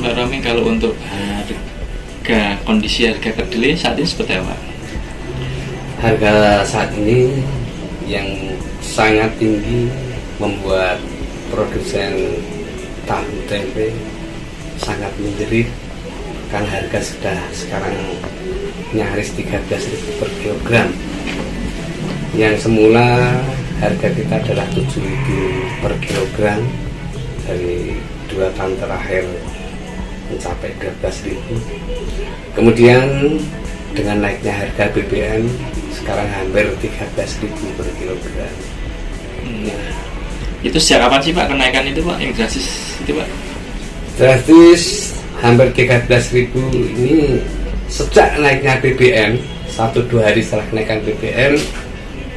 Pak Romi, kalau untuk kondisi harga kedelai saat ini seperti apa? Harga saat ini yang sangat tinggi membuat produsen tahu tempe sangat menjerit, karena harga sudah sekarang nyaris 13.000 per kilogram. Yang semula harga kita adalah 7.000 per kilogram, dari 2 tahun terakhir mencapai 12.000. Kemudian dengan naiknya harga BBM sekarang hampir 13.000 per kilogram. Itu sejak kapan sih Pak kenaikan itu Pak, yang drastis itu Pak? Drastis hampir 13.000 ini sejak naiknya BBM. 1-2 hari setelah kenaikan BBM,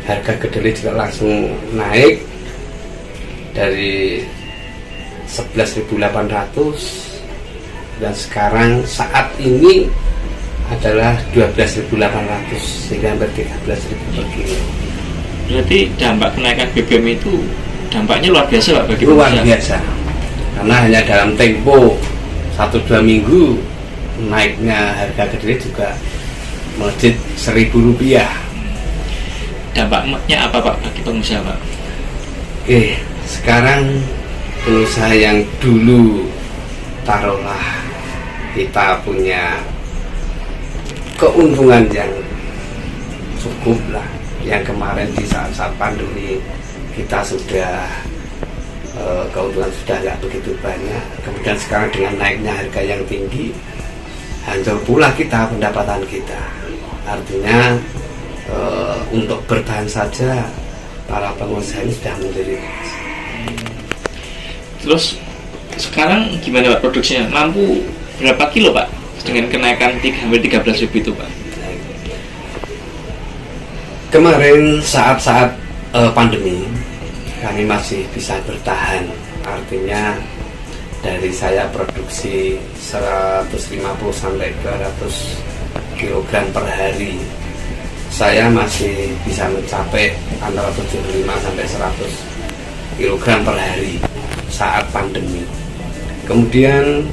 harga kedelai juga langsung naik dari 11.800 dan sekarang saat ini adalah 12.800, sehingga hampir 13.000 per kilo. Berarti dampak kenaikan BBM itu dampaknya luar biasa Pak bagi luar pengusaha? Biasa, karena hanya dalam tempo 1-2 minggu naiknya harga kedelai juga melejit Rp1.000. Dampaknya apa Pak bagi pengusaha Pak? Sekarang pengusaha yang dulu taruhlah kita punya keuntungan yang cukup lah, yang kemarin di saat-saat pandemi kita sudah keuntungan sudah nggak begitu banyak, kemudian sekarang dengan naiknya harga yang tinggi hancur pula kita pendapatan kita. Artinya untuk bertahan saja para pengusaha ini sudah menjadi. Terus sekarang gimana Pak produksinya? Mampu berapa kilo Pak dengan kenaikan hampir 13.000 itu Pak? Kemarin saat-saat pandemi kami masih bisa bertahan, artinya dari saya produksi 150 sampai 200 kg per hari, saya masih bisa mencapai antara 75 sampai 100 kg per hari saat pandemi. Kemudian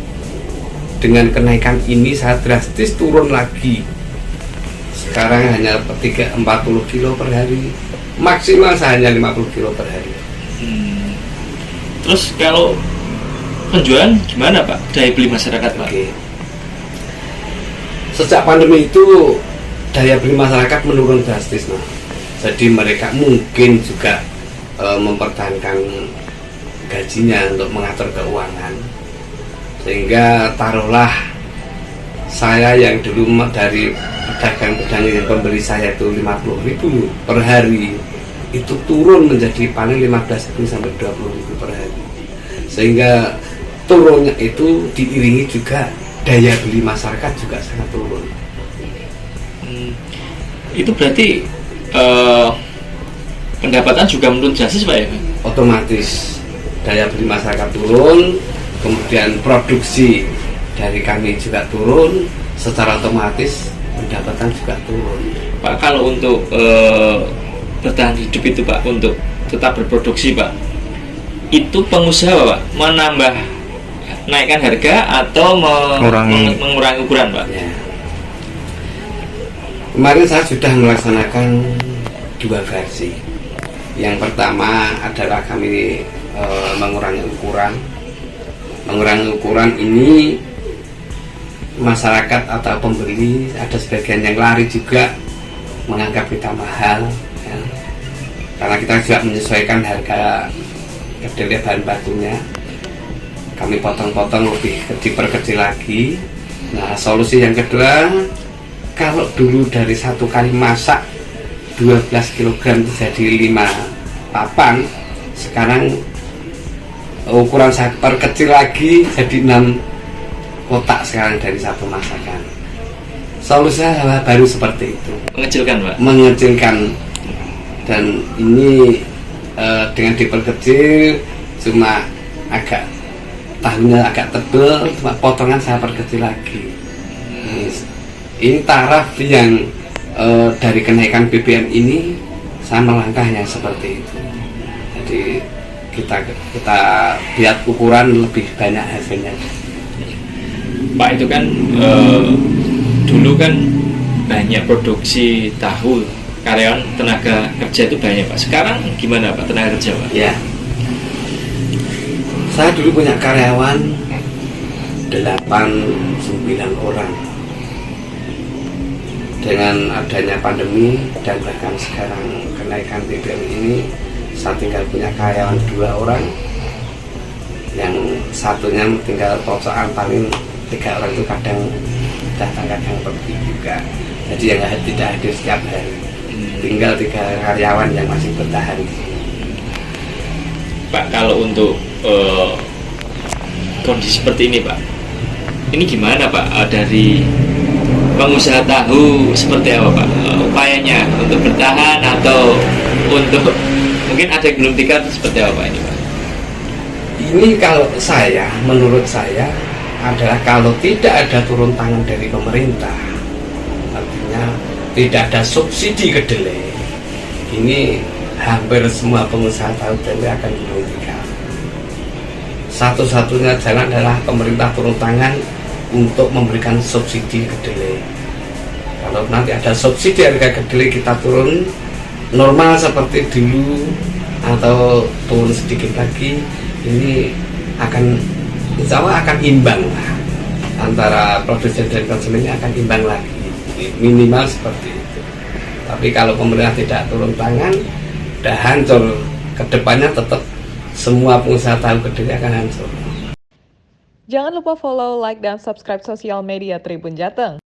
dengan kenaikan ini saya drastis turun lagi, sekarang hanya 40 kilo per hari, maksimal saya hanya 50 kilo per hari. Terus kalau penjualan gimana Pak? Daya beli masyarakat Pak? Sejak pandemi itu daya beli masyarakat menurun drastis, nah. Jadi mereka mungkin juga mempertahankan gajinya untuk mengatur keuangan, sehingga taruhlah saya yang dulu dari pedagang-pedagang yang pembeli saya itu 50.000 per hari, itu turun menjadi paling 15.000 sampai 20.000 per hari, sehingga turunnya itu diiringi juga daya beli masyarakat juga sangat turun. Itu berarti pendapatan juga menurun drastis Pak ya? Otomatis daya beli masyarakat turun, kemudian produksi dari kami juga turun, secara otomatis pendapatan juga turun. Pak, kalau untuk bertahan hidup itu Pak, untuk tetap berproduksi Pak, itu pengusaha Pak menambah naikkan harga atau mengurangi ukuran Pak? Ya. Kemarin saya sudah melaksanakan 2 versi. Yang pertama adalah kami mengurangi ukuran. Mengurangi ukuran ini masyarakat atau pembeli ada sebagian yang lari juga menganggap kita mahal, ya. Karena kita juga menyesuaikan harga kedelai bahan bakunya, kami potong-potong lebih diperkecil lagi. Nah, solusi yang kedua, kalau dulu dari 1 kali masak 12 kg jadi 5 papan, sekarang ukuran saya perkecil lagi jadi 6 kotak sekarang dari 1 masakan. Solusinya baru seperti itu, mengecilkan Pak? Mengecilkan, dan ini dengan diperkecil cuma agak tahunya agak tebal, cuma potongan saya perkecil lagi. Ini taraf yang dari kenaikan BBM ini saya melangkahnya seperti itu. Jadi kita lihat ukuran lebih banyak hasilnya. Pak itu kan dulu kan banyak produksi tahu, karyawan tenaga kerja itu banyak Pak. Sekarang gimana Pak tenaga kerja Pak? Ya, saya dulu punya karyawan 8-9 orang. Dengan adanya pandemi dan bahkan sekarang kenaikan BBM ini, saya tinggal punya karyawan 2 orang, yang satunya tinggal posokan paling 3 orang itu kadang datang kadang pergi juga. Jadi yang tidak hadir setiap hari. Tinggal 3 karyawan yang masih bertahan. Pak, kalau untuk kondisi seperti ini Pak, ini gimana Pak dari pengusaha tahu seperti apa Pak upayanya untuk bertahan atau untuk mungkin ada yang belum tikar seperti apa Pak ini Pak? Ini kalau saya, menurut saya adalah kalau tidak ada turun tangan dari pemerintah, artinya tidak ada subsidi kedelai, ini hampir semua pengusaha tahu tempe akan gulung tikar. Satu-satunya jalan adalah pemerintah turun tangan untuk memberikan subsidi kedelai. Kalau nanti ada subsidi harga kedelai kita turun normal seperti dulu atau turun sedikit lagi, ini akan insya Allah akan imbang lah, antara produsen dan konsumennya akan imbang lagi, minimal seperti itu. Tapi kalau pemerintah tidak turun tangan, udah hancur kedepannya, tetap semua pengusaha tahu kedelai akan hancur. Jangan lupa follow, like, dan subscribe sosial media Tribun Jateng.